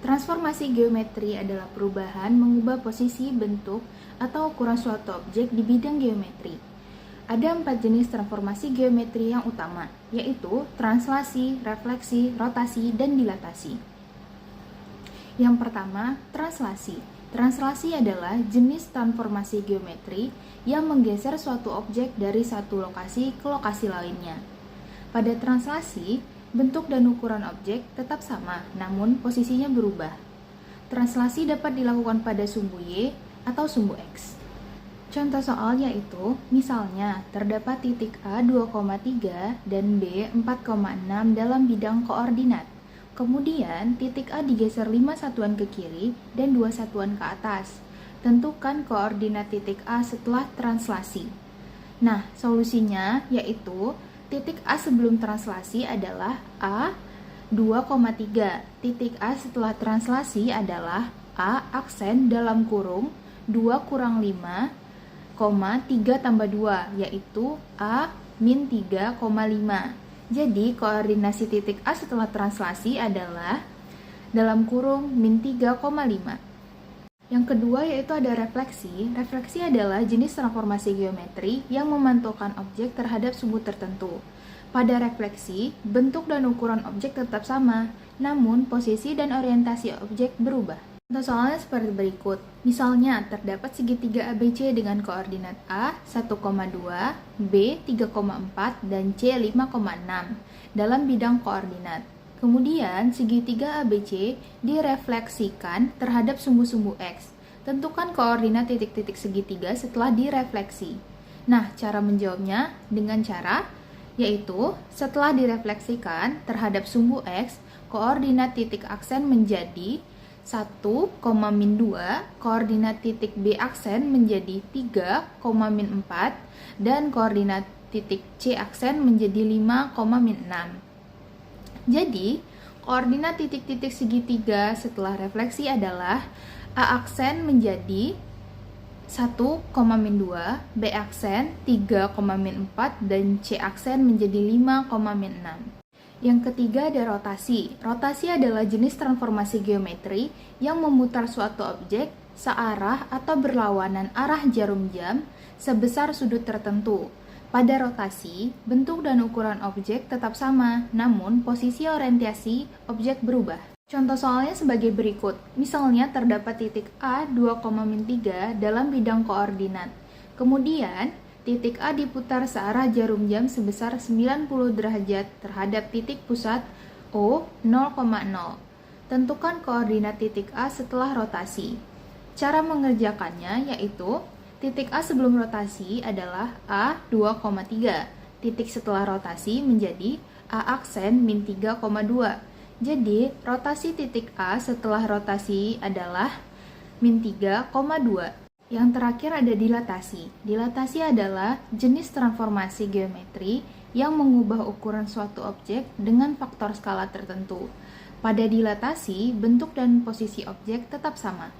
Transformasi geometri adalah perubahan mengubah posisi, bentuk, atau ukuran suatu objek di bidang geometri. Ada 4 jenis transformasi geometri yang utama, yaitu translasi, refleksi, rotasi, dan dilatasi. Yang pertama, translasi. Translasi adalah jenis transformasi geometri yang menggeser suatu objek dari satu lokasi ke lokasi lainnya. Pada translasi, bentuk dan ukuran objek tetap sama, namun posisinya berubah. Translasi dapat dilakukan pada sumbu Y atau sumbu X. Contoh soal yaitu, misalnya terdapat titik A 2,3 dan B 4,6 dalam bidang koordinat. Kemudian, titik A digeser 5 satuan ke kiri dan 2 satuan ke atas. Tentukan koordinat titik A setelah translasi. Nah, solusinya yaitu titik A sebelum translasi adalah A 2,3. Titik A setelah translasi adalah A aksen dalam kurung 2 kurang 5, 3 tambah 2, yaitu A min 3,5. Jadi, koordinasi titik A setelah translasi adalah dalam kurung min 3,5. Yang kedua yaitu ada refleksi. Refleksi adalah jenis transformasi geometri yang memantulkan objek terhadap sumbu tertentu. Pada refleksi, bentuk dan ukuran objek tetap sama, namun posisi dan orientasi objek berubah. Contoh soalnya seperti berikut. Misalnya, terdapat segitiga ABC dengan koordinat A 1,2, B 3,4, dan C 5,6 dalam bidang koordinat. Kemudian, segitiga ABC direfleksikan terhadap sumbu-sumbu X. Tentukan koordinat titik-titik segitiga setelah direfleksi. Nah, cara menjawabnya dengan cara yaitu setelah direfleksikan terhadap sumbu X, koordinat titik aksen menjadi 1, min 2, koordinat titik B aksen menjadi 3, min 4, dan koordinat titik C aksen menjadi 5, min 6. Jadi, koordinat titik-titik segitiga setelah refleksi adalah A aksen menjadi 1, min 2, B aksen 3, min 4, dan C aksen menjadi 5, min 6. Yang ketiga ada rotasi. Rotasi adalah jenis transformasi geometri yang memutar suatu objek searah atau berlawanan arah jarum jam sebesar sudut tertentu. Pada rotasi, bentuk dan ukuran objek tetap sama, namun posisi orientasi objek berubah. Contoh soalnya sebagai berikut. Misalnya terdapat titik A 2,3 dalam bidang koordinat. Kemudian, titik A diputar searah jarum jam sebesar 90 derajat terhadap titik pusat O 0,0. Tentukan koordinat titik A setelah rotasi. Cara mengerjakannya yaitu titik A sebelum rotasi adalah A 2,3. Titik setelah rotasi menjadi A aksen min 3,2. Jadi, rotasi titik A setelah rotasi adalah min 3,2. Yang terakhir ada dilatasi. Dilatasi adalah jenis transformasi geometri yang mengubah ukuran suatu objek dengan faktor skala tertentu. Pada dilatasi, bentuk dan posisi objek tetap sama.